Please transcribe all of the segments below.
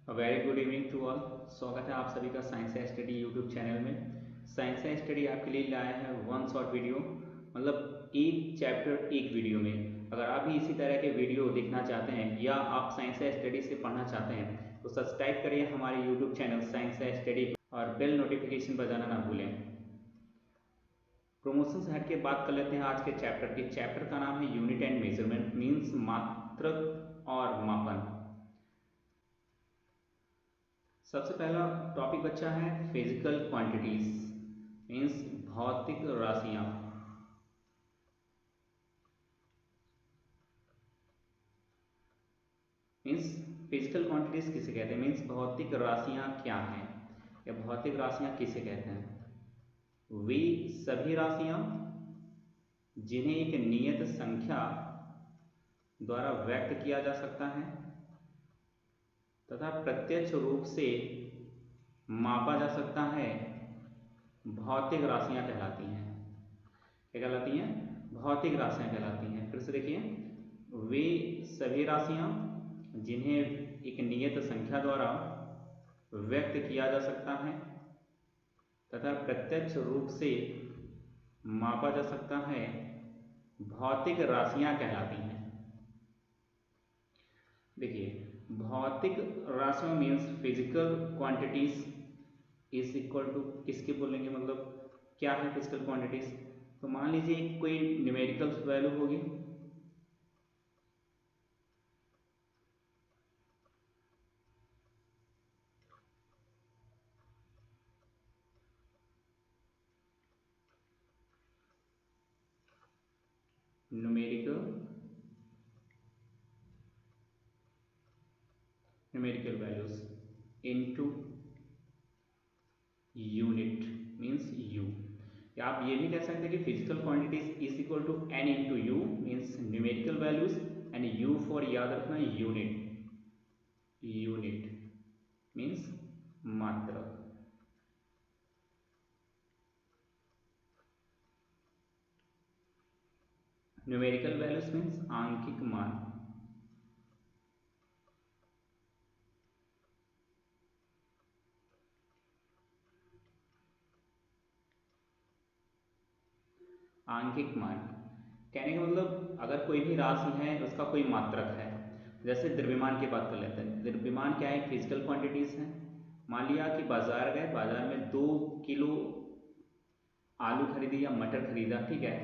Very good evening to all. स्वागत है आप सभी का साइंस है स्टडी यूट्यूब चैनल में। साइंस है स्टडी आपके लिए लाया है वन शॉट वीडियो, मतलब एक चैप्टर एक वीडियो में। अगर आप भी इसी तरह के वीडियो देखना चाहते हैं या आप साइंस है स्टडी से पढ़ना चाहते हैं तो सब्सक्राइब करिए हमारे यूट्यूब चैनल साइंस है स्टडी और बेल नोटिफिकेशन बजाना ना भूलें। प्रमोशन से हट के बात कर लेते हैं आज के चैप्टर की। चैप्टर का नाम है यूनिट एंड मेजरमेंट, मीन्स मात्रक और मापन। सबसे पहला टॉपिक बच्चा है फिजिकल क्वांटिटीज, मीन्स भौतिक राशियां। मीन्स फिजिकल क्वांटिटीज किसे कहते हैं, मीन्स भौतिक राशियां क्या हैं या भौतिक राशियां किसे कहते हैं। वे सभी राशियां जिन्हें एक नियत संख्या द्वारा व्यक्त किया जा सकता है तथा प्रत्यक्ष रूप से मापा जा सकता है, भौतिक राशियां कहलाती हैं। क्या कहलाती हैं? भौतिक राशियां कहलाती हैं। फिर से देखिए, वे सभी राशियां जिन्हें एक नियत संख्या द्वारा व्यक्त किया जा सकता है तथा प्रत्यक्ष रूप से मापा जा सकता है, भौतिक राशियां कहलाती हैं। देखिए, भौतिक राशियां means physical quantities is equal to किसके बोलेंगे, मतलब क्या है फिजिकल क्वांटिटीज। तो मान लीजिए कोई न्यूमेरिकल वैल्यू होगी, numerical values into unit means u. या आप ये भी कह सकते हैं कि physical quantities is equal to n into u, means numerical values, and u for याद रखना यूनिट। यूनिट मीन्स मात्रक। न्यूमेरिकल वैल्यूज मीन्स आंकिक मान। आंकिक मान कहने का मतलब अगर कोई भी राशि है उसका कोई मात्रक है। जैसे द्रव्यमान की बात कर लेते हैं। द्रव्यमान क्या है? फिजिकल क्वांटिटीज है। मान लिया कि बाजार गए, बाजार में 2 किलो आलू खरीदी या मटर खरीदा, ठीक है,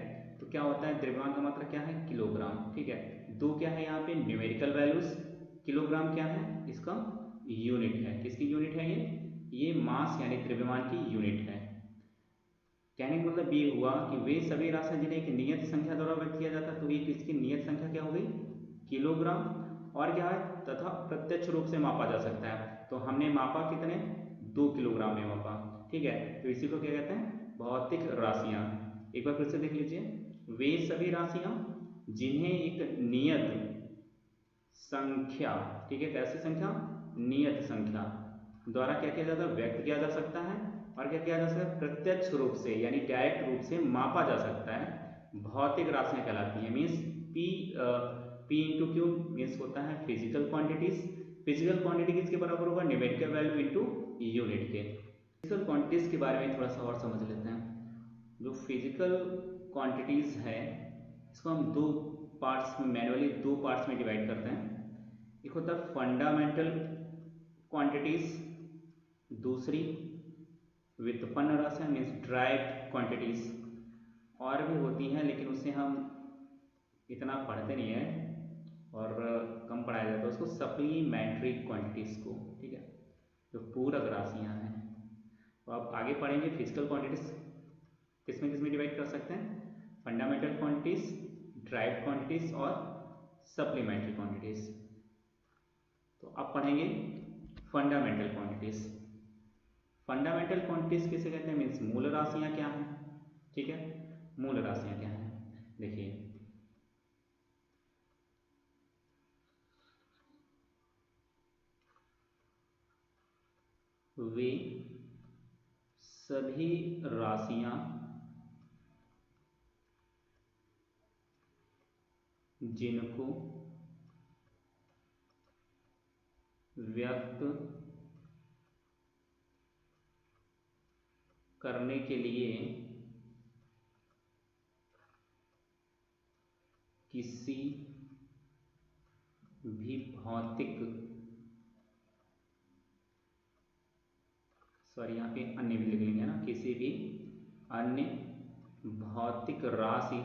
तो क्या होता है? द्रव्यमान का मात्रक क्या है? किलोग्राम, ठीक है। दो क्या है यहाँ पे? Numerical values. किलोग्राम क्या है? इसका यूनिट है। किसकी यूनिट है? ये मास यानी द्रव्यमान की यूनिट है। कहने का मतलब ये हुआ कि वे सभी राशियां जिन्हें एक नियत संख्या द्वारा व्यक्त किया जाता है, तो एक इसकी नियत संख्या क्या हो गई? किलोग्राम। और क्या है? तथा प्रत्यक्ष रूप से मापा जा सकता है। तो हमने मापा कितने? 2 किलोग्राम में मापा, ठीक है। तो इसी को क्या कहते हैं? भौतिक राशियां। एक बार फिर से देख लीजिए, वे सभी राशियां जिन्हें एक नियत संख्या, ठीक है, कैसी संख्या? नियत संख्या द्वारा क्या किया जाता है? व्यक्त किया जा सकता है। और क्या किया जा सकता है? प्रत्यक्ष रूप से यानी डायरेक्ट रूप से मापा जा सकता है, भौतिक राशियां कहलाती हैं। Means P into Q means होता है फिजिकल क्वांटिटीज। फिजिकल क्वांटिटी किसके बराबर होगा? न्यूमेरिकल वैल्यू इंटू यूनिट के। फिजिकल क्वांटिटीज के बारे में थोड़ा सा और समझ लेते हैं। जो फिजिकल क्वांटिटीज है इसको हम दो पार्ट्स में, मैनुअली 2 पार्ट्स में डिवाइड करते हैं। एक होता है फंडामेंटल क्वांटिटीज, दूसरी व्युत्पन्न राशियां मीन्स ड्राइव्ड क्वांटिटीज। और भी होती हैं लेकिन उससे हम इतना पढ़ते नहीं है और कम पढ़ाया जाता है उसको, सप्लीमेंट्री क्वांटिटीज को, ठीक है, जो पूरक राशियां हैं। तो आप आगे पढ़ेंगे फिजिकल क्वांटिटीज किसमें किसमें डिवाइड कर सकते हैं? फंडामेंटल क्वांटिटीज, ड्राइव्ड क्वांटिटीज और सप्लीमेंट्री क्वांटिटीज। तो अब पढ़ेंगे फंडामेंटल क्वांटिटीज। फंडामेंटल क्वांटिटीज किसे कहते हैं? मीन्स मूल राशियां क्या हैं, ठीक है। मूल राशियां क्या हैं? देखिए, वे सभी राशियां जिनको व्यक्त करने के लिए किसी भी भौतिक, सॉरी यहाँ पे अन्य भी लिख लेंगे ना, किसी भी अन्य भौतिक राशि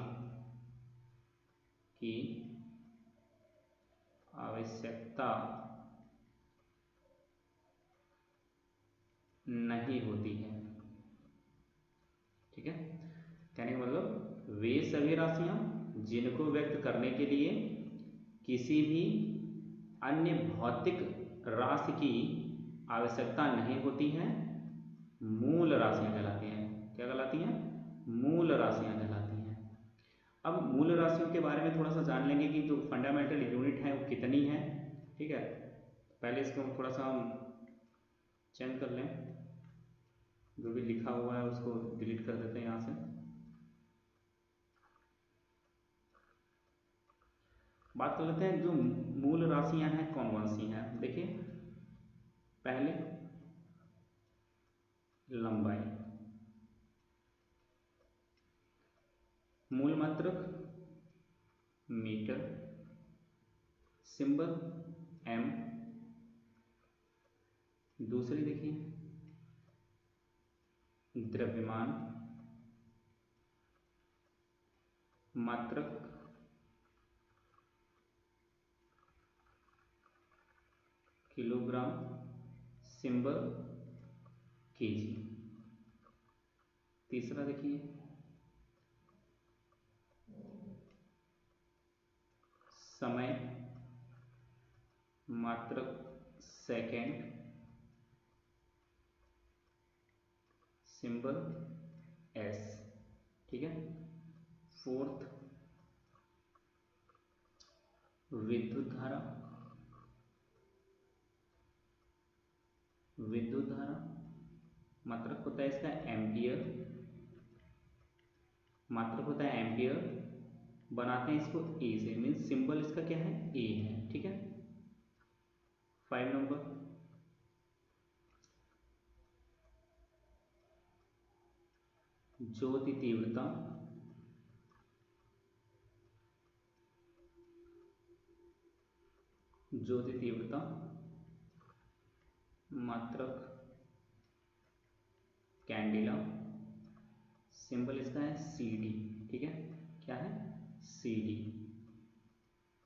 की आवश्यकता नहीं होती है। ठीक है, कहने का मतलब वे सभी राशियां जिनको व्यक्त करने के लिए किसी भी अन्य भौतिक राशि की आवश्यकता नहीं होती है, मूल राशियां कहलाती हैं। क्या कहलाती हैं? मूल राशियां कहलाती हैं। अब मूल राशियों के बारे में थोड़ा सा जान लेंगे कि जो फंडामेंटल यूनिट है वो कितनी है। ठीक है, पहले इसको थोड़ा सा हम चेंज कर लें, जो भी लिखा हुआ है उसको डिलीट कर देते हैं यहाँ से। बात कर लेते हैं जो मूल राशियां हैं कौन कौन सी हैं। देखिए, पहले लंबाई, मूल मात्रक मीटर, सिंबल एम। दूसरी देखिए द्रव्यमान, मात्रक किलोग्राम, सिंबल केजी। तीसरा देखिए समय, मात्रक सेकेंड, सिंबल एस। ठीक है, फोर्थ विद्युत धारा, विद्युत धारा मात्रक होता है इसका एम्पियर, मात्रक होता है एम्पियर, बनाते हैं इसको ए से, मीन्स सिंबल इसका क्या है? ए है। ठीक है, 5 नंबर ज्योति तीव्रता, ज्योति तीव्रता मात्रक कैंडिला, सिंबल इसका है सी डी। ठीक है, क्या है? C D.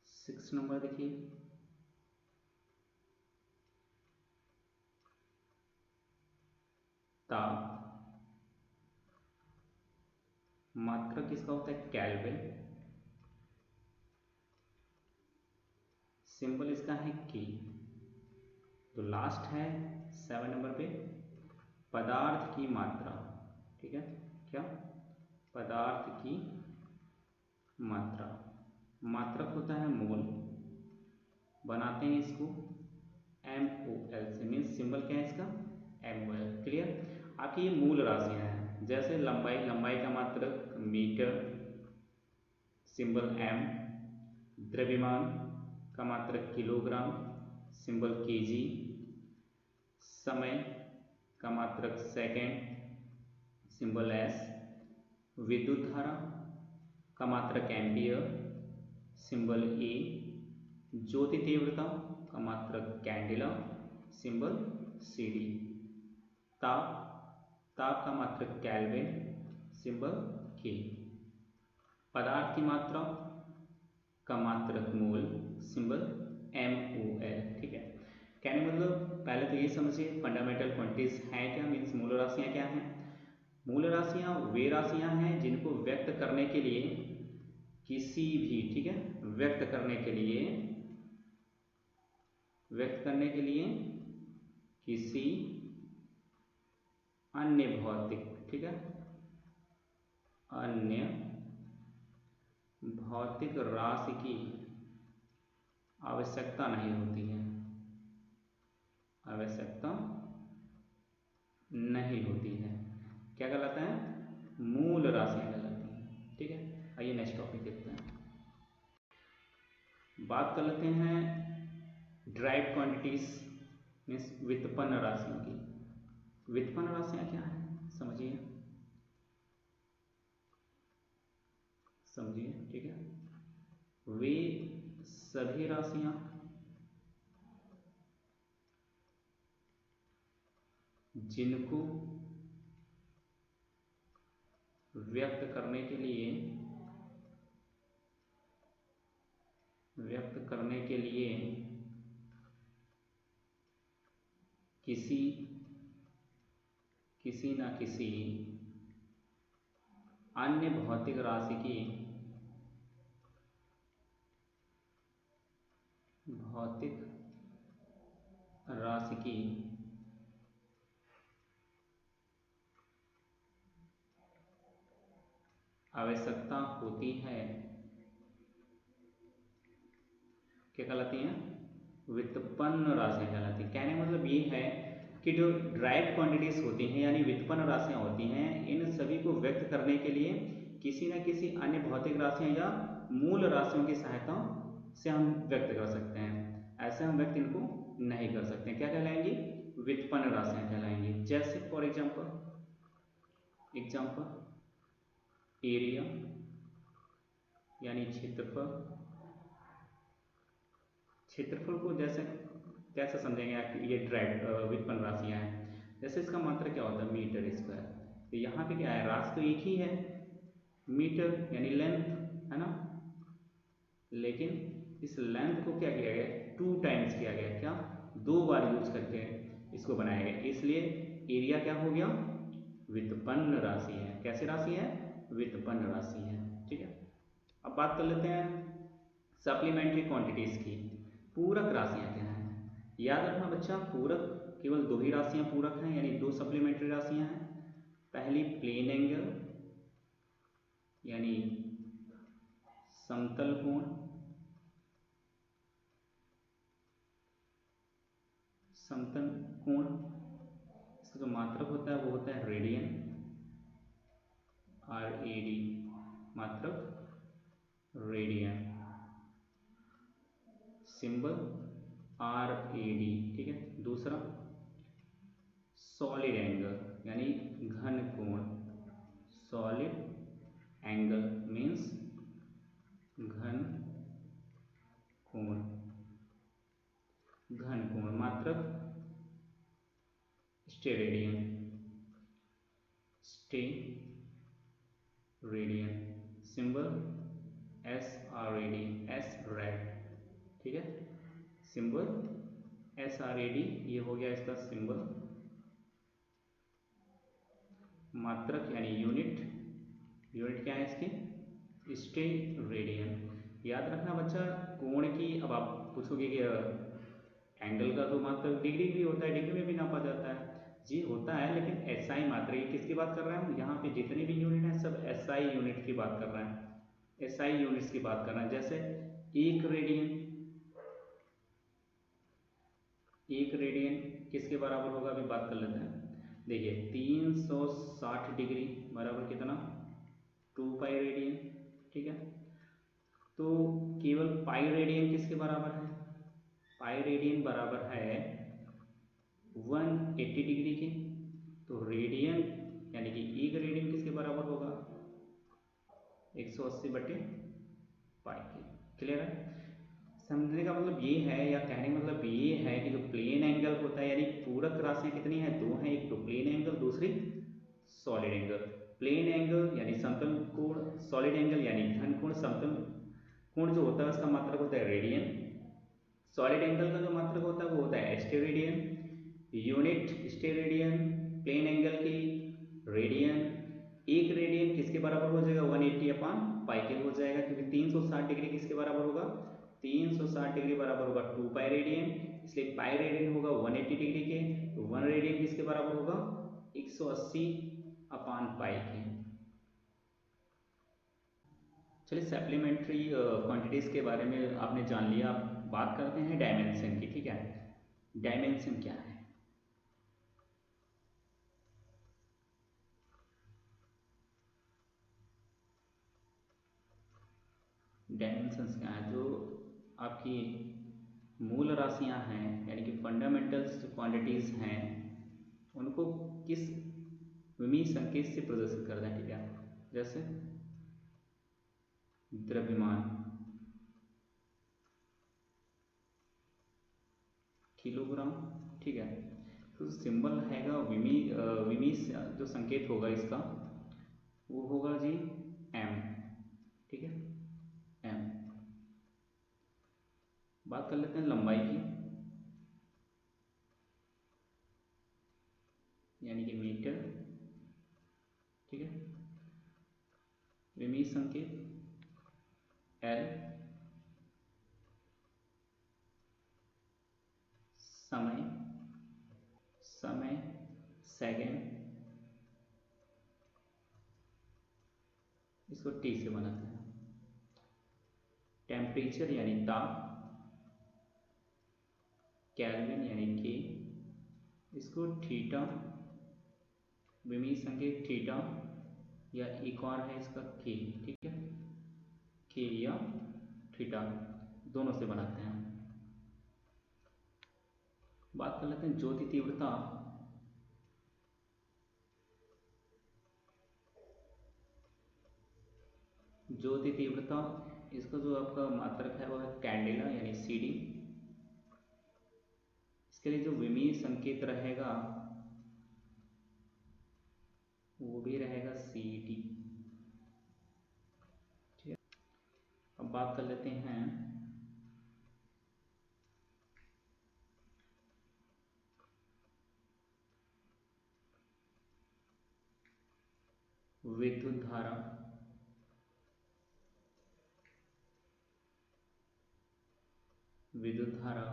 6 नंबर देखिए ताप, मात्रक किसका होता है? केल्विन, सिंबल इसका है के। तो लास्ट है 7 नंबर पे पदार्थ की मात्रा। ठीक है, क्या? पदार्थ की मात्रा, मात्रक होता है मोल, बनाते हैं इसको MOL से, मीन्स सिंबल क्या है इसका? MOL। क्लियर? आपकी ये मूल राशियां हैं। जैसे लंबाई, लंबाई का मात्रक मीटर, सिंबल M। द्रव्यमान का मात्रक किलोग्राम, सिंबल केजी। समय का मात्रक सेकेंड, सिंबल एस। विद्युत धारा का मात्रक एम्पियर, सिंबल ए। ज्योति तीव्रता का मात्रक कैंडिला, सिंबल सी डी। ताप, ताप का मात्रक केल्विन, सिंबल के। पदार्थ की मात्रा का मात्रक मोल, सिंबल MOL। ठीक है, कहने मतलब पहले तो ये समझिए फंडामेंटल क्वांटिटीज हैं क्या, मीन्स मूल राशियां क्या हैं। मूल राशियां वे राशियां हैं जिनको व्यक्त करने के लिए किसी भी, ठीक है, व्यक्त करने के लिए, व्यक्त करने के लिए किसी अन्य भौतिक, ठीक है, अन्य भौतिक राशि की आवश्यकता नहीं होती है, आवश्यकता नहीं होती है। क्या कहलाता है? मूल राशियां कहलाती हैं। ठीक है, आइए नेक्स्ट टॉपिक देखते हैं। बात कर लेते हैं ड्राइव्ड क्वांटिटीज। मीन्स व्युत्पन्न राशियों की। व्युत्पन्न राशियां क्या है समझिए, समझिए, ठीक है। वे सभी राशियां जिनको व्यक्त करने के लिए किसी न किसी अन्य भौतिक राशि की आवश्यकता होती है, क्या कहलाती हैं? व्युत्पन्न राशियां कहलाती हैं। कहने का मतलब ये है कि जो ड्राइव क्वांटिटीज होती हैं यानी व्युत्पन्न राशियां होती हैं, इन सभी को व्यक्त करने के लिए किसी न किसी अन्य भौतिक राशियां या मूल राशियों की सहायता से हम व्यक्त कर सकते हैं। ऐसे हम व्यक्त इनको नहीं कर सकते। क्या कहलाएंगी? व्युत्पन्न राशियां कहलाएंगी। जैसे फॉर एग्जाम्पल एरिया यानी क्षेत्रफल को जैसे कैसे समझेंगे आप? ये व्युत्पन्न राशियां हैं। जैसे इसका मात्रक क्या होता है? Metre square. तो यहाँ पे क्या है? राशि तो एक ही है, मीटर यानी लेंथ, है ना। लेकिन इस लेंथ को क्या किया गया? 2 टाइम्स किया गया। क्या? 2 बार यूज करके इसको बनाया गया, इसलिए एरिया क्या हो गया? व्युत्पन्न राशि है। कैसी राशि है? व्युत्पन्न राशि है। ठीक है। अब बात कर लेते हैं सप्लीमेंट्री क्वांटिटीज की। पूरक राशियां क्या हैं? याद रखना बच्चा, पूरक केवल 2 ही राशियां पूरक हैं, यानी 2 सप्लीमेंट्री राशियां हैं। पहली प्लेन एंगल यानी समतल कोण, इसका जो मात्रक होता है वो होता है रेडियन, RAD, मात्रक रेडियन, सिंबल RAD। ठीक है। दूसरा सॉलिड एंगल यानी घन कोण, सॉलिड एंगल मीन्स घन कोण, मात्रक स्टेरेडियन, सिंबल SRAD, SRAD। ठीक है। सिंबल SRAD, ये हो गया इसका सिंबल। मात्रक यानी यूनिट क्या है इसकी? स्टेरेडियन। याद रखना बच्चा, कोण की, अब आप पूछोगे कि एंगल का तो मात्रक डिग्री भी होता है, डिग्री में भी नापा जाता है। जी होता है, लेकिन SI मात्रक। ये किसकी बात कर रहे हैं हम? यहाँ पे जितने भी यूनिट हैं सब SI यूनिट की बात कर रहे हैं, SI यूनिट्स की बात कर रहे हैं। जैसे 1 रेडियन किसके बराबर होगा? अभी बात कर लेते हैं। देखिए 360 डिग्री बराबर कितना? 2 पाई रेडियन। ठीक है। तो केवल पाई रेडियन किसके बराबर है? पाई रेडियन बराबर है 180 डिग्री के। तो रेडियन यानी कि 1 रेडियन किसके बराबर होगा? 180/पाई के। क्लियर है? समझने का मतलब ये है, या कहने का मतलब ये है कि जो प्लेन एंगल होता है, यानी पूरक राशियां कितनी हैं? 2 हैं। एक तो प्लेन एंगल, दूसरी सॉलिड एंगल। प्लेन एंगल यानी समतल कोण, सॉलिड एंगल यानी घन कोण। समतल कोण जो होता है उसका मात्रक होता है रेडियन, सॉलिड एंगल का जो मात्रक होता है वो होता है steradian. Unit steradian, plane angle की रेडियन। 1 रेडियन किसके बराबर हो जाएगा? 180/पाई के हो जाएगा, क्योंकि 360 डिग्री किसके बराबर होगा? 360 डिग्री बराबर होगा 2 पाई रेडियन, इसलिए पाई रेडियन होगा 180 डिग्री के। तो 1 रेडियन किसके बराबर होगा? 180/पाई के। चलिए सप्लीमेंट्री क्वांटिटीज के बारे में आपने जान लिया। आप बात करते हैं डायमेंशन की। ठीक है। डायमेंशन क्या है? डायमेंशंस क्या है? जो आपकी मूल राशियां हैं, यानी कि फंडामेंटल्स क्वांटिटीज हैं उनको किस विमीय संकेत से प्रदर्शित करते हैं, ठीक है। जैसे द्रव्यमान किलोग्राम, ठीक है। तो सिंबल हैगा विमीय जो संकेत होगा इसका वो होगा जी एम, ठीक है, एम। बात कर लेते हैं लंबाई की, यानी कि मीटर, ठीक है। विमीय संकेत एल, समय सेकेंड, इसको टी से बनाते हैं। टेम्परेचर यानी ताप, केल्विन यानी के, इसको थीटा, विमीय संकेत थीटा या एक और है इसका के, ठीक है, के या थीटा, दोनों से बनाते हैं। बात कर लेते हैं ज्योति तीव्रता। ज्योति तीव्रता इसका जो आपका मात्रक है वो है कैंडेला यानी सीडी। इसके लिए जो विमीय संकेत रहेगा वो भी रहेगा सीडी, ठीक है। अब बात कर लेते हैं विद्युत धारा। विद्युत धारा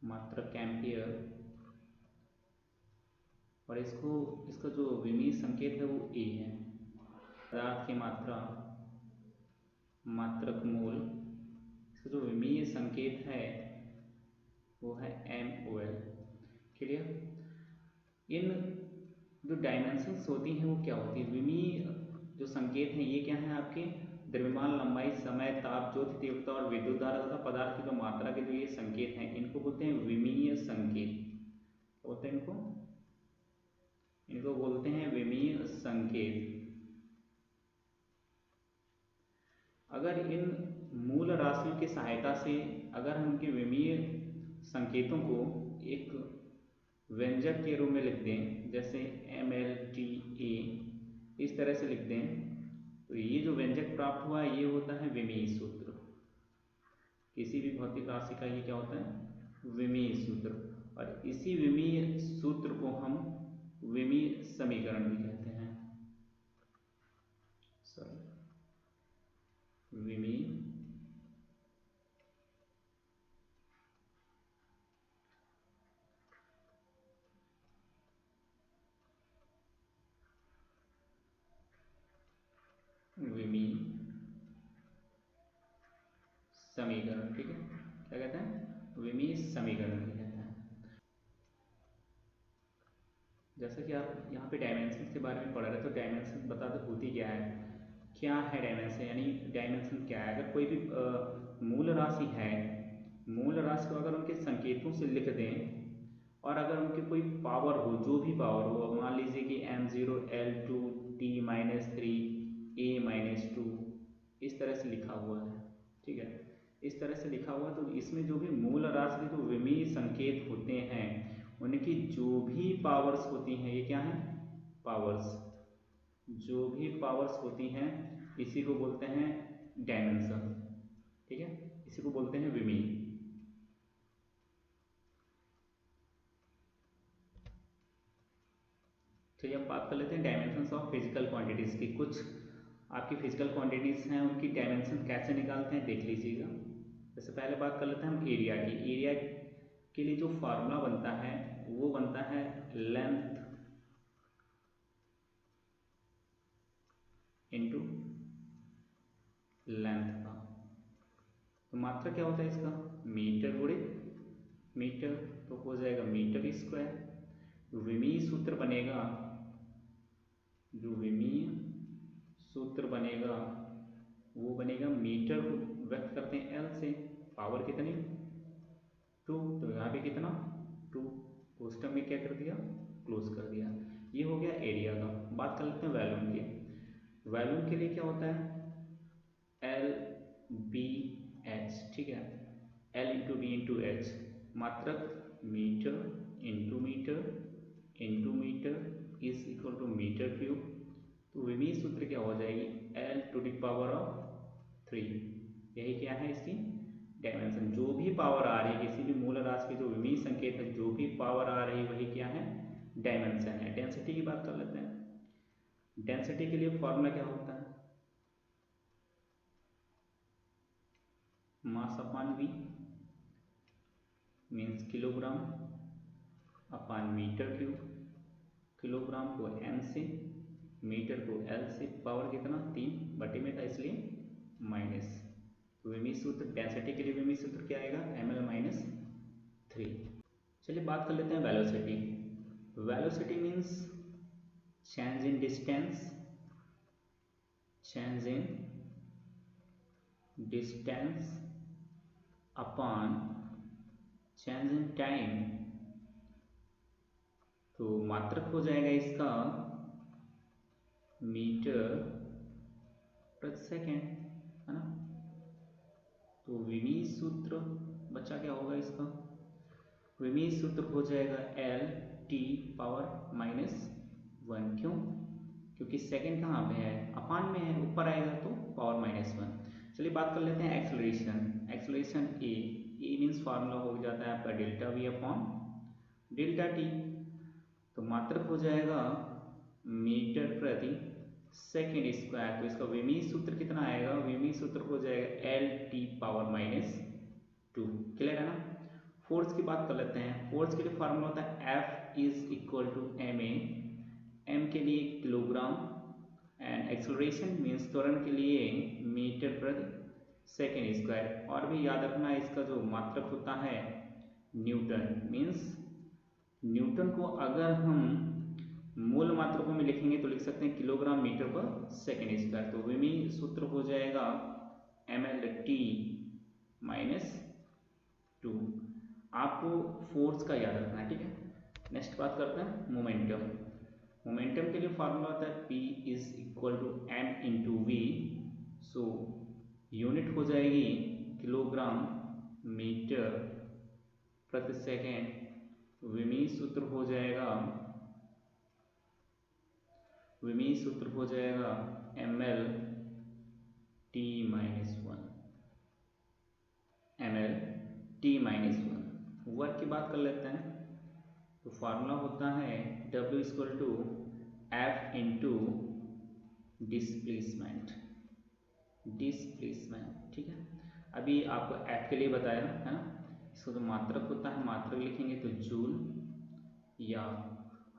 मात्रक एम्पियर, और इसका जो विमीय संकेत है वो ए है। पदार्थ की मात्रा मात्रक मोल, इसका जो विमीय संकेत है वो है MOL, क्लियर। इन जो डायमेंशंस होती हैं वो क्या होती है, विमीय जो संकेत हैं ये क्या है आपके द्रव्यमान, लंबाई, समय, ताप, ज्योति तीव्रता और विद्युत धारा तथा पदार्थ की जो मात्रा के जो ये संकेत हैं इनको बोलते हैं विमीय संकेत। बोलते हैं इनको बोलते हैं विमीय संकेत। अगर इन मूल राशियों की सहायता से अगर हम उनके विमीय संकेतों को एक व्यंजक के रूप में लिख दें, जैसे MLTA, इस तरह से लिख दें, तो ये जो व्यंजक प्राप्त हुआ ये होता है विमीय सूत्र। किसी भी भौतिक राशि का ये क्या होता है, विमीय सूत्र। और इसी विमीय सूत्र को हम विमीय समीकरण भी कहते हैं। विमीय विमीय समीकरण, ठीक है, क्या कहते हैं, विमीय समीकरण भी कहते हैं। जैसा कि आप यहाँ पे डायमेंशन के बारे में पढ़ रहे, तो डायमेंशन बता दो होती क्या है डायमेंशन, यानी डायमेंशन क्या है। अगर कोई भी मूल राशि है, मूल राशि को अगर उनके संकेतों से लिख दें और अगर उनकी कोई पावर हो, जो भी पावर हो, मान लीजिए कि M0 L2 T-3 A-2, इस तरह से लिखा हुआ है, ठीक है, इस तरह से लिखा हुआ। तो इसमें जो भी मूल राशि के जो विमीय संकेत होते हैं उनकी जो भी पावर्स होती हैं, ये क्या है, पावर्स, जो भी पावर्स होती हैं इसी को बोलते हैं डायमेंशन, ठीक है, इसी को बोलते हैं विमीय। तो ये अब बात कर लेते हैं डायमेंशंस ऑफ फिजिकल क्वांटिटीज की। कुछ आपकी फिजिकल क्वांटिटीज हैं उनकी डायमेंशन कैसे निकालते हैं देख लीजिएगा। जैसे पहले बात कर लेते हैं हम एरिया की। एरिया के लिए जो फार्मूला बनता है वो बनता है लेंथ इंटू लेंथ का। तो मात्रा क्या होता है इसका, मीटर गुणे मीटर, तो हो जाएगा मीटर स्क्वायर। विमीय सूत्र बनेगा, जो विमीय सूत्र बनेगा वो बनेगा, मीटर को व्यक्त करते हैं L से, पावर कितनी 2, तो यहाँ पे कितना 2, उस टाइम में क्या कर दिया, क्लोज कर दिया। ये हो गया एरिया का। बात कर लेते हैं वॉल्यूम की। वॉल्यूम के लिए क्या होता है, एल बी एच, ठीक है, L into B into H, मात्रक metre into metre is equal to metre cube. तो विमीय सूत्र क्या हो जाएगी, L to the power of 3। यही क्या है इसकी डायमेंशन। जो भी पावर आ रही है किसी भी मूल राशि की, जो विमीय संकेत है, जो भी पावर आ रही है वही क्या है, डायमेंशन है। डेंसिटी की बात कर लेते हैं। डेंसिटी के लिए फॉर्मूला क्या होता है, mass upon v means kilogram upon metre cube. Kilogram को m से, मीटर को l से, पावर कितना 3 बटे में था इसलिए माइनस। तो विमीय सूत्र डेंसिटी के लिए विमीय सूत्र क्या आएगा, ml माइनस 3। चलिए बात कर लेते हैं velocity. Velocity means change in distance, upon change in time. तो मात्रक हो जाएगा इसका मीटर प्रति सेकेंड, है ना। तो विमीय सूत्र बच्चा क्या होगा इसका, विमीय सूत्र हो जाएगा एल टी पावर माइनस 1। क्यों, क्योंकि सेकेंड कहाँ पे है, अपान में है, ऊपर आएगा तो पावर माइनस 1। चलिए बात कर लेते हैं एक्सेलरेशन। एक्सेलरेशन ए मीन्स फार्मूला हो जाता है आपका delta we upon delta T. तो मात्रक हो जाएगा मीटर प्रति सेकेंड स्क्वायर। तो इसका विमीय सूत्र कितना आएगा, विमीय सूत्र हो जाएगा L T power minus 2। Clear है ना। फोर्स की बात कर लेते हैं। फोर्स के लिए फार्मूला होता है F is equal to m a, m के लिए किलोग्राम, एंड एक्सेलरेशन मीन्स त्वरण के लिए मीटर प्रति सेकेंड स्क्वायर। और भी याद रखना है इसका जो मात्रक होता है न्यूटन, मीन्स न्यूटन को अगर हम मूल मात्रकों में लिखेंगे तो लिख सकते हैं किलोग्राम मीटर पर सेकेंड स्क्वायर। तो विमीय सूत्र हो जाएगा ml t माइनस 2। आपको फोर्स का याद रखना है, ठीक है। नेक्स्ट बात करते हैं मोमेंटम। मोमेंटम के लिए फार्मूला होता है P is equal to m into v. So unit हो जाएगी किलोग्राम मीटर प्रति सेकेंड। विमीय सूत्र हो जाएगा ml t माइनस 1। वर्क की बात कर लेते हैं। तो फार्मूला होता है W equal to F into displacement, ठीक है। अभी आपको F के लिए बताया है ना। इसका जो मात्रक होता है, मात्रक लिखेंगे तो जूल, या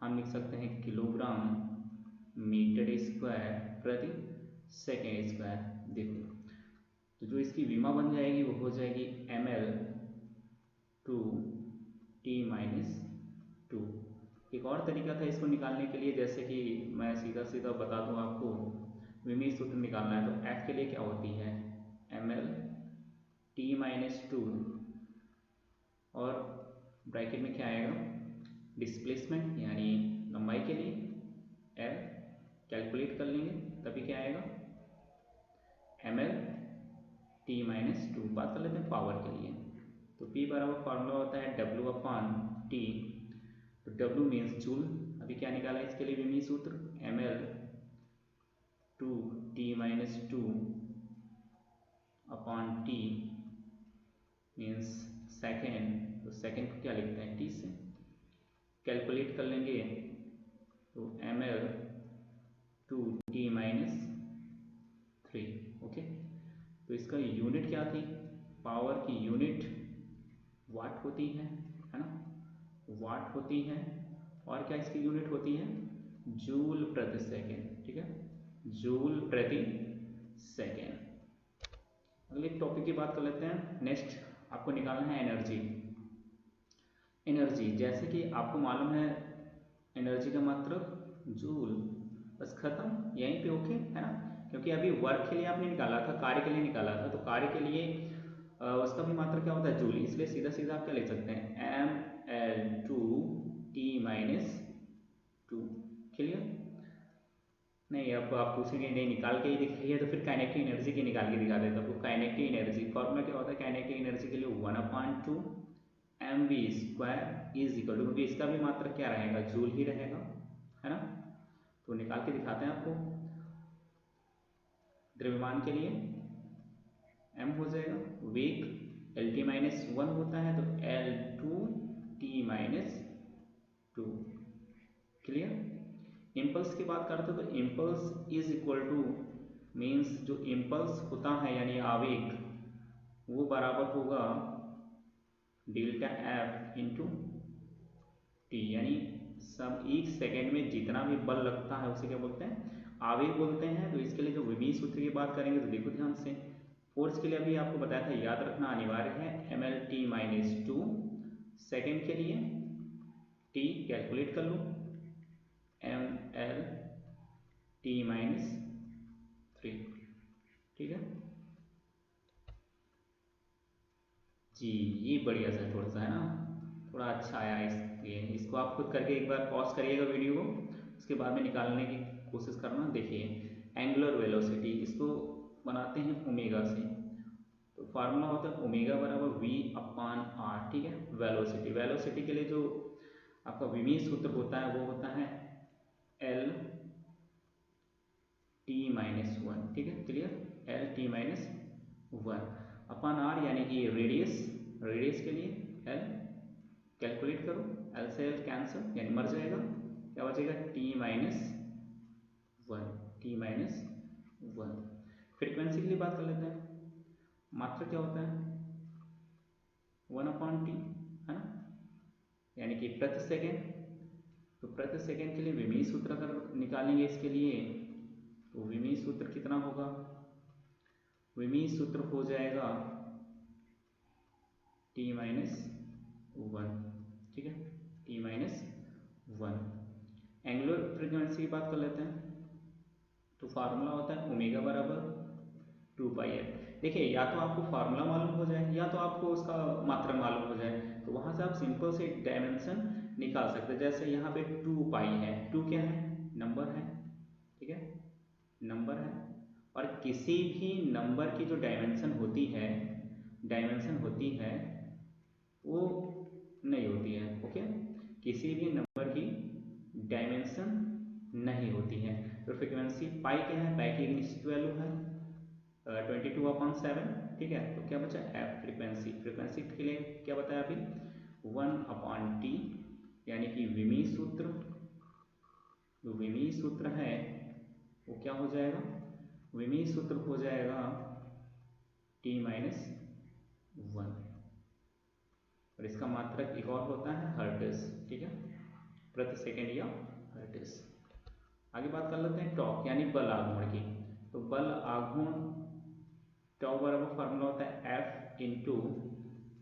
हम लिख सकते हैं किलोग्राम मीटर स्क्वायर प्रति सेकेंड स्क्वायर। देखो तो जो इसकी विमा बन जाएगी वो हो जाएगी ml टू t माइनस 2। एक और तरीका था इसको निकालने के लिए, जैसे कि मैं सीधा सीधा बता दूं आपको, विमीय सूत्र निकालना है तो f के लिए क्या होती है ml t माइनस 2, और ब्रैकेट में क्या आएगा डिस्प्लेसमेंट यानी लंबाई के लिए l, कैलकुलेट कर लेंगे तभी क्या आएगा ml t माइनस 2। बात कर लेते हैं पावर के लिए। तो P बराबर फार्मूला होता है W अपॉन T। तो W मीन्स जूल। अभी क्या निकाला इसके लिए विमीय सूत्र ml to t minus 2 upon T means second. तो सेकेंड को क्या लिखते हैं T से, कैलकुलेट कर लेंगे तो ml to t minus 3। Okay, तो इसका यूनिट क्या थी, पावर की यूनिट वाट होती है ना, वाट होती है। और क्या इसकी यूनिट होती है जूल प्रति सेकेंड, ठीक है, जूल प्रति सेकेंड। अगले टॉपिक की बात कर लेते हैं। नेक्स्ट आपको निकालना है एनर्जी। एनर्जी जैसे कि आपको मालूम है एनर्जी का मात्रक जूल, बस खत्म यहीं पे। ओके है ना, क्योंकि अभी वर्क के लिए आपने निकाला था, कार्य के लिए निकाला था। तो कार्य के लिए उसका भी मात्रक क्या होता है, जूल, इसलिए सीधा सीधा आप क्या लिख सकते हैं, Ml2T-2। क्लियर? नहीं, अब आप पूछेंगे नहीं निकाल के ही दिखाइए, तो फिर काइनेटिक एनर्जी की निकाल के दिखा देता हूँ। काइनेटिक एनर्जी फॉर्मूला क्या होता है काइनेटिक एनर्जी के लिए, 1/2 mv² इज इक्वल टू, क्योंकि इसका भी मात्रक क्या रहेगा, जूल ही रहेगा, है ना। तो निकाल के दिखाते हैं आपको। द्रव्यमान के लिए m हो जाएगा, वेग Lt-1 होता है तो L2T-2। क्लियर? इम्पल्स की बात करते हो तो impulse is equal two means जो इम्पल्स होता है यानी आवेग, वो बराबर होगा डेल्टा F इंटू टी, यानी सब 1 सेकेंड में जितना भी बल लगता है उसे क्या बोलते हैं, आवेग बोलते हैं। तो इसके लिए जो विमीय सूत्र की बात करेंगे तो देखो ध्यान से, फोर्स के लिए अभी आपको बताया था, याद रखना अनिवार्य है, mlt-2 सेकेंड के लिए, t कैलकुलेट कर लो, mlt-3, ठीक है जी। ये बढ़िया सा थोड़ा सा है ना, थोड़ा अच्छा आया इसलिए। इसको आप खुद करके एक बार पॉज करिएगा वीडियो को, उसके बाद में निकालने की कोशिश करना। देखिए एंगुलर वेलोसिटी, इसको बनाते हैं ओमेगा से, तो फार्मूला होता है ओमेगा बराबर v/r, ठीक है। वेलोसिटी, वेलोसिटी के लिए जो आपका विमीय सूत्र होता है वो होता है Lt-1, ठीक है। क्लियर? Lt-1/r, यानी कि रेडियस, रेडियस के लिए l कैलकुलेट करो, l से l कैंसिल यानी मर जाएगा, क्या बचेगा T-1, T-1। फ्रीक्वेंसी के लिए बात कर लेते हैं, मात्रक क्या होता है 1/T, है ना, यानी कि प्रति सेकेंड। तो प्रति सेकेंड के लिए विमीय सूत्र अगर निकालेंगे इसके लिए, तो विमीय सूत्र कितना होगा, विमीय सूत्र हो जाएगा T-1, ठीक है, T-1। एंगुलर फ्रीक्वेंसी की बात कर लेते हैं, तो फार्मूला होता है ओमेगा बराबर 2πf। देखिए या तो आपको फार्मूला मालूम हो जाए या तो आपको उसका मात्रक मालूम हो जाए, तो वहां से आप सिंपल से डायमेंशन निकाल सकते हैं। जैसे यहाँ पे 2π है, 2 क्या है, नंबर है, ठीक है, नंबर है। और किसी भी नंबर की जो डायमेंशन होती है वो नहीं होती है, ओके, किसी भी नंबर की डायमेंशन नहीं होती है। तो फ्रीक्वेंसी पाई क्या है, पाई की निश्चित वैल्यू है 22/7, ठीक है। तो क्या बचा एफ, फ्रीक्वेंसी, फ्रीक्वेंसी के लिए क्या बताया अभी 1/T, यानी कि विमीय सूत्र, जो विमीय सूत्र है वो क्या हो जाएगा, विमीय सूत्र हो जाएगा T-1, और इसका मात्रक एक और होता है हर्ट्ज, ठीक है, प्रति सेकेंड या हर्ट्ज। आगे बात कर लेते हैं टॉर्क यानी बल आघूर्ण की। तो बल आघूर्ण टॉर्क बराबर फार्मूला होता है F इंटू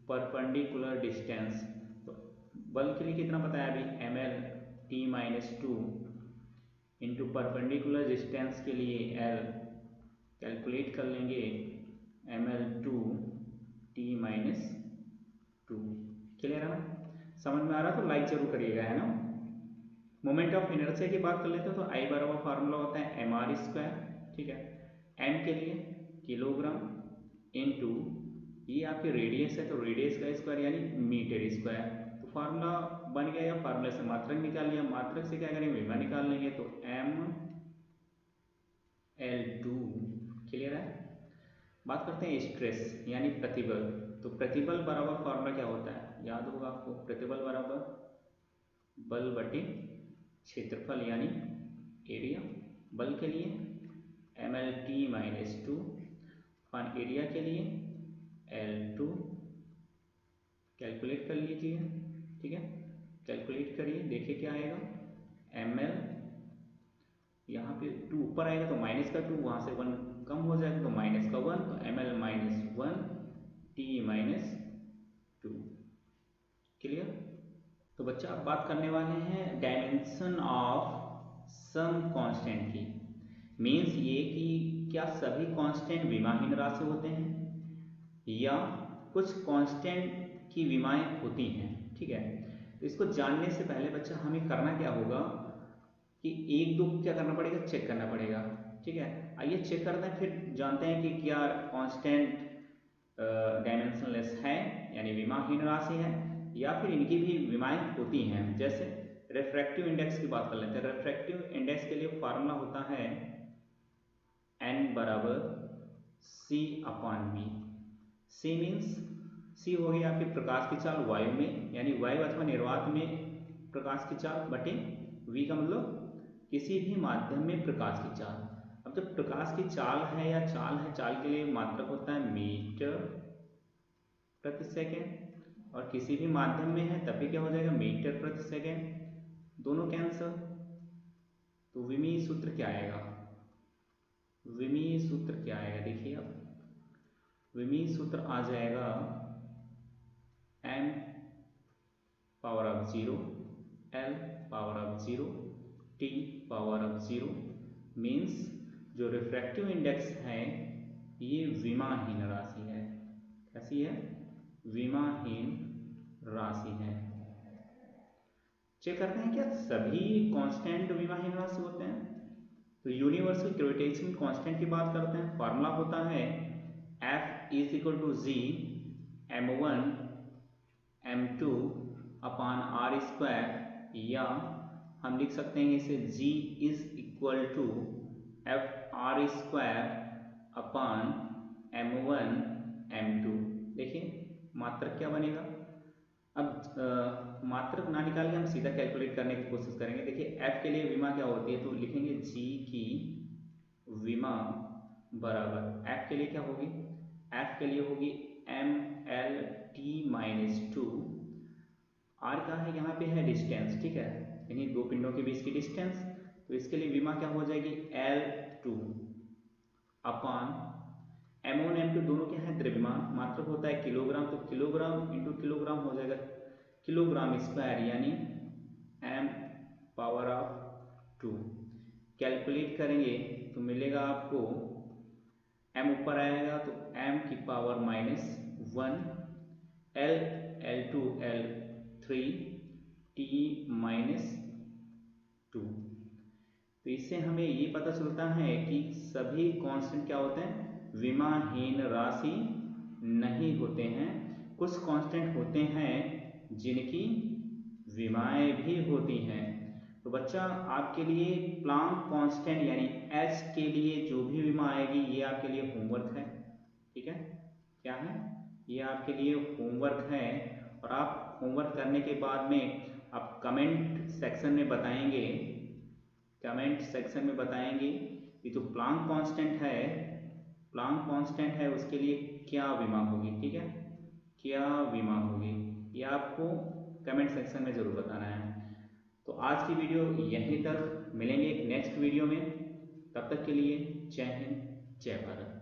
परपेंडिकुलर डिस्टेंस। तो बल के लिए कितना बताया अभी, ml-T-2 इंटू परपेंडिकुलर डिस्टेंस के लिए L कैलकुलेट कर लेंगे ml-2T-2। क्लियर है ना, समझ में आ रहा तो लाइक जरूर करिएगा, है ना। मोमेंट ऑफ इनर्शिया की बात कर लेते हैं, तो I बराबर फार्मूला होता है mr², ठीक है, m के लिए किलोग्राम इंटू ये आपके रेडियस है तो रेडियस का स्क्वायर यानी मीटर स्क्वायर। तो फार्मूला बन गया, या फार्मूले से मात्रक निकाल लिया, मात्रक से क्या करेंगे विमा निकाल लेंगे, तो ml2। क्लियर है। बात करते हैं स्ट्रेस यानी प्रतिबल। तो प्रतिबल बराबर फार्मूला क्या होता है, याद होगा आपको, प्रतिबल बराबर बल बटे क्षेत्रफल यानी एरिया। बल के लिए ml-T-2, एरिया के लिए L2 कैलकुलेट कर लीजिए, ठीक है, कैलकुलेट करिए, देखिए क्या आएगा, ml यहाँ पे 2 ऊपर आएगा तो माइनस का 2, वहाँ से 1 कम हो जाएगा तो माइनस का 1, तो ml-1 T-2। क्लियर। तो बच्चा अब बात करने वाले हैं डायमेंशन ऑफ सम कांस्टेंट की। मीन्स ये कि क्या सभी कांस्टेंट विमाहीन राशि होते हैं या कुछ कांस्टेंट की विमाएं होती हैं, ठीक है। तो इसको जानने से पहले बच्चा हमें करना क्या होगा कि एक दो क्या करना पड़ेगा, चेक करना पड़ेगा, ठीक है। आइए चेक करते हैं, फिर जानते हैं कि क्या कांस्टेंट डायमेंशनलेस है यानी विमाहीन राशि है, या फिर इनकी भी विमाएं होती हैं। जैसे रिफ्रैक्टिव इंडेक्स की बात कर लेते हैं। रिफ्रैक्टिव इंडेक्स के लिए फार्मूला होता है n बराबर c/v। c मीन्स c हो गई आपकी प्रकाश की चाल वायु में, यानी वायु अथवा निर्वात में प्रकाश की चाल बटे v का मतलब किसी भी माध्यम में प्रकाश की चाल। अब जब प्रकाश की चाल है या चाल है, चाल के लिए मात्रक होता है मीटर प्रति सेकेंड, और किसी भी माध्यम में है तब भी क्या हो जाएगा, मीटर प्रति सेकेंड, दोनों कैंसल। तो विमीय सूत्र क्या आएगा, विमीय सूत्र क्या आएगा, देखिए अब विमीय सूत्र आ जाएगा m power of 0 l power of 0 t power of 0 means जो रिफ्रैक्टिव इंडेक्स है ये विमाहीन राशि है। कैसी है, विमाहीन राशि है। चेक करते हैं क्या सभी कांस्टेंट विमाहीन राशि होते हैं। तो यूनिवर्सल ग्रेविटेशन कांस्टेंट की बात करते हैं। फार्मूला होता है F is equal to G m1 m2 upon r square, या हम लिख सकते हैं इसे G is equal to F r square upon m1 m2। देखिए मात्रक क्या बनेगा। अब मात्रक ना निकाल के हम सीधा कैलकुलेट करने की कोशिश करेंगे। देखिए f के लिए विमा क्या होती है, तो लिखेंगे g की विमा बराबर f के लिए क्या होगी, f के लिए होगी mlt-2। r का है यहाँ पे है डिस्टेंस, ठीक है, यानी दो पिंडों के बीच की डिस्टेंस। तो इसके लिए विमा क्या हो जाएगी L2 अपान m1 m2 दोनों क्या है द्रव्यमान, मात्रक होता है किलोग्राम, तो किलोग्राम इंटू किलोग्राम हो जाएगा किलोग्राम स्क्वायर, यानी m पावर ऑफ 2। कैलकुलेट करेंगे तो मिलेगा आपको m ऊपर आएगा तो m की power -1 l l2 l3 t -2। तो इससे हमें ये पता चलता है कि सभी कांस्टेंट क्या होते हैं, विमाहीन राशि नहीं होते हैं। कुछ कांस्टेंट होते हैं जिनकी विमाएं भी होती हैं। तो बच्चा आपके लिए प्लांक कांस्टेंट यानी h के लिए जो भी विमा आएगी ये आपके लिए होमवर्क है, ठीक है। क्या है, ये आपके लिए होमवर्क है, और आप होमवर्क करने के बाद में आप कमेंट सेक्शन में बताएंगे, कमेंट सेक्शन में बताएंगे कि जो प्लांक कांस्टेंट है, प्लांक कांस्टेंट है उसके लिए क्या विमा होगी, ठीक है, क्या विमा होगी, ये आपको कमेंट सेक्शन में ज़रूर बताना है। तो आज की वीडियो यहीं तक, मिलेंगे एक नेक्स्ट वीडियो में, तब तक के लिए जय हिंद जय भारत।